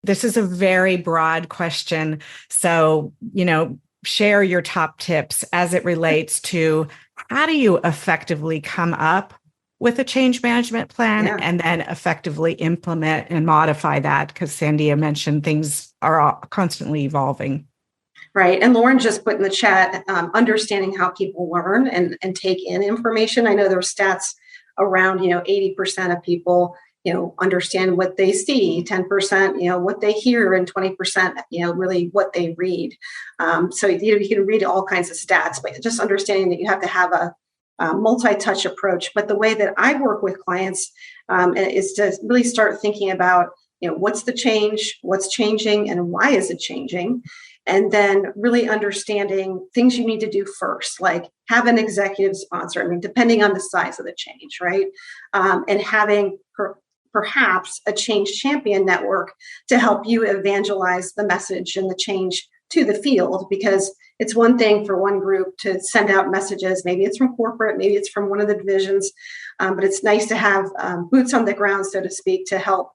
This is a very broad question. So, share your top tips as it relates to how do you effectively come up with a change management plan and then effectively implement and modify that? Because Sandia mentioned things are constantly evolving. Right. And Lauren just put in the chat, understanding how people learn and take in information. I know there are stats around, 80% of people, understand what they see, 10%, what they hear, and 20%, really what they read. So you can read all kinds of stats, but just understanding that you have to have a multi-touch approach. But the way that I work with clients is to really start thinking about, what's the change, what's changing, and why is it changing? And then really understanding things you need to do first, like have an executive sponsor, depending on the size of the change, right? And having perhaps a change champion network to help you evangelize the message and the change to the field, because it's one thing for one group to send out messages. Maybe it's from corporate, maybe it's from one of the divisions, but it's nice to have boots on the ground, so to speak, to help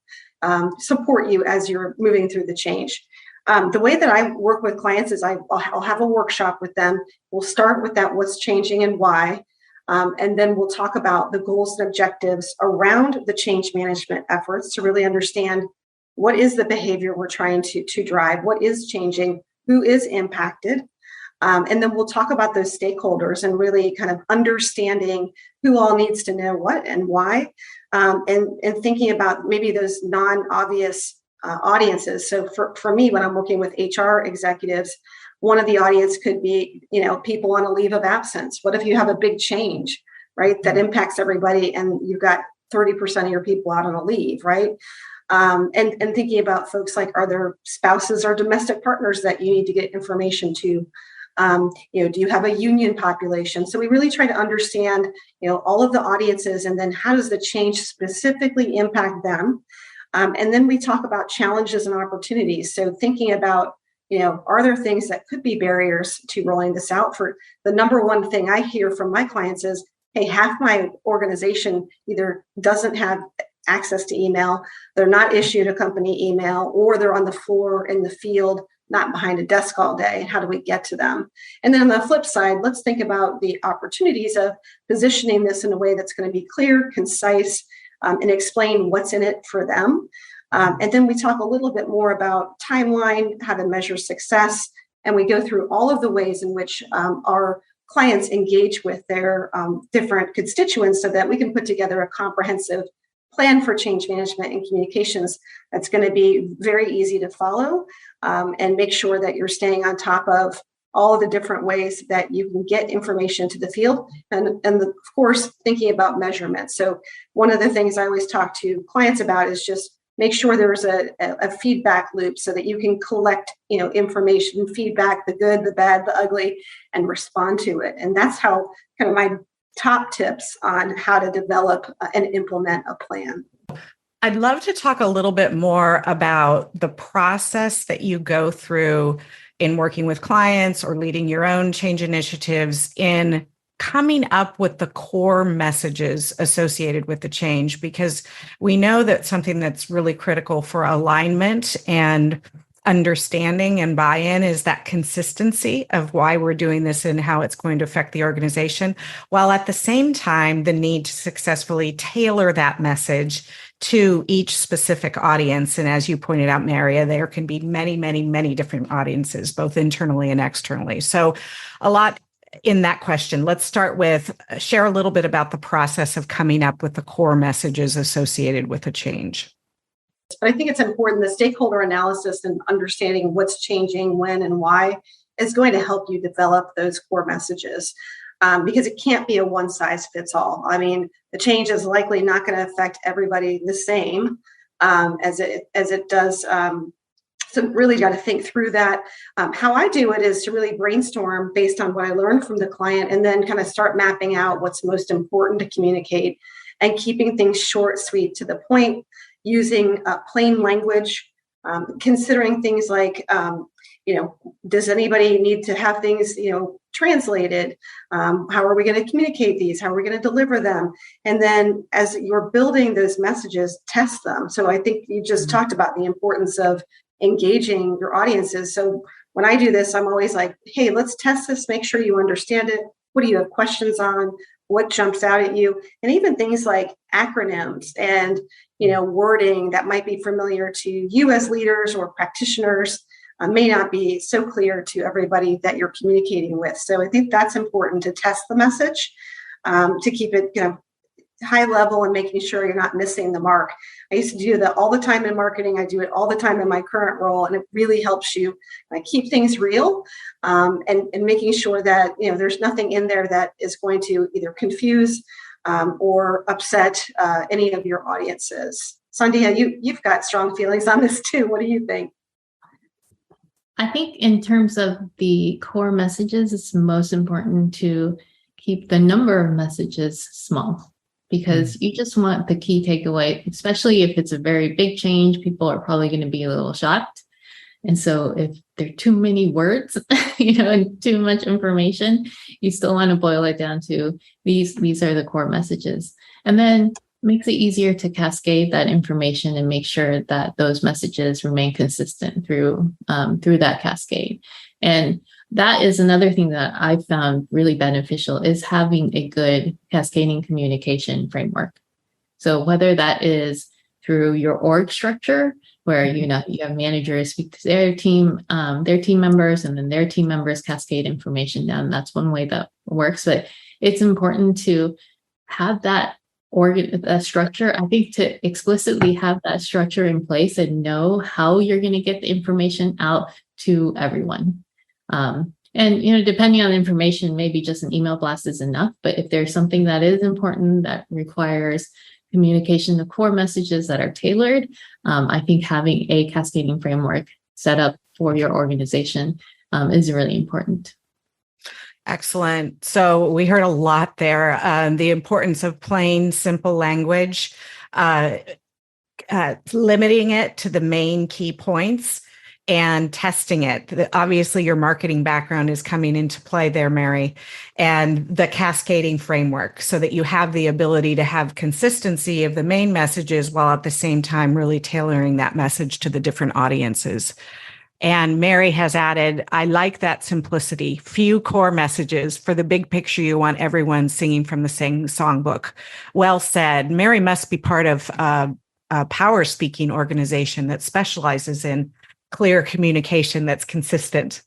support you as you're moving through the change. The way that I work with clients is I'll have a workshop with them. We'll start with that, what's changing and why. And then we'll talk about the goals and objectives around the change management efforts to really understand what is the behavior we're trying to drive, what is changing, who is impacted. And then we'll talk about those stakeholders and really kind of understanding who all needs to know what and why, and thinking about maybe those non-obvious audiences. So for me, when I'm working with HR executives, one of the audience could be, people on a leave of absence. What if you have a big change, right? That impacts everybody and you've got 30% of your people out on a leave, right? And thinking about folks like, are there spouses or domestic partners that you need to get information to? Do you have a union population? So we really try to understand, all of the audiences, and then how does the change specifically impact them? And then we talk about challenges and opportunities. So thinking about, are there things that could be barriers to rolling this out? For the number one thing I hear from my clients is, hey, half my organization either doesn't have access to email, they're not issued a company email, or they're on the floor in the field, not behind a desk all day. How do we get to them? And then on the flip side, let's think about the opportunities of positioning this in a way that's going to be clear, concise, and explain what's in it for them. And then we talk a little bit more about timeline, how to measure success, and we go through all of the ways in which our clients engage with their different constituents so that we can put together a comprehensive plan for change management and communications that's going to be very easy to follow, and make sure that you're staying on top of all of the different ways that you can get information to the field, and of course, thinking about measurement. So one of the things I always talk to clients about is just make sure there's a feedback loop so that you can collect, information, feedback, the good, the bad, the ugly, and respond to it. And that's how kind of my top tips on how to develop and implement a plan. I'd love to talk a little bit more about the process that you go through in working with clients or leading your own change initiatives in coming up with the core messages associated with the change, because we know that something that's really critical for alignment and understanding and buy-in is that consistency of why we're doing this and how it's going to affect the organization, while at the same time, the need to successfully tailor that message to each specific audience. And as you pointed out, Maria, there can be many, many, many different audiences, both internally and externally. So a lot in that question. Let's start with share a little bit about the process of coming up with the core messages associated with a change. But I think it's important, the stakeholder analysis and understanding what's changing, when, and why is going to help you develop those core messages, because it can't be a one size fits all. I mean, the change is likely not going to affect everybody the same as it does. So really got to think through that. How I do it is to really brainstorm based on what I learned from the client, and then kind of start mapping out what's most important to communicate, and keeping things short, sweet, to the point, using plain language, considering things like, does anybody need to have things, translated? How are we going to communicate these? How are we going to deliver them? And then as you're building those messages, test them. So I think you just talked about the importance of engaging your audiences. So when I do this, I'm always like, hey, let's test this, make sure you understand it. What do you have questions on? What jumps out at you? And even things like acronyms and, wording that might be familiar to you as leaders or practitioners may not be so clear to everybody that you're communicating with. So I think that's important to test the message, to keep it, high level and making sure you're not missing the mark. I used to do that all the time in marketing. I do it all the time in my current role, and it really helps you keep things real, and making sure that there's nothing in there that is going to either confuse or upset any of your audiences. Sandia, you've got strong feelings on this too. What do you think? I think in terms of the core messages, it's most important to keep the number of messages small, because you just want the key takeaway, especially if it's a very big change. People are probably going to be a little shocked. And so if there are too many words, and too much information, you still want to boil it down to these are the core messages. And then makes it easier to cascade that information and make sure that those messages remain consistent through that cascade. And that is another thing that I've found really beneficial, is having a good cascading communication framework. So whether that is through your org structure, where you have managers speak to their team members, and then their team members cascade information down. That's one way that works. But it's important to have that structure. I think to explicitly have that structure in place and know how you're going to get the information out to everyone. And depending on the information, maybe just an email blast is enough. But if there's something that is important that requires communication of core messages that are tailored, I think having a cascading framework set up for your organization is really important. Excellent. So we heard a lot there. The importance of plain, simple language, limiting it to the main key points, and testing it. Obviously, your marketing background is coming into play there, Mary, and the cascading framework, so that you have the ability to have consistency of the main messages while at the same time really tailoring that message to the different audiences. And Mary has added, I like that simplicity, few core messages for the big picture. You want everyone singing from the same songbook. Well said. Mary must be part of a PowerSpeaking organization that specializes in clear communication that's consistent.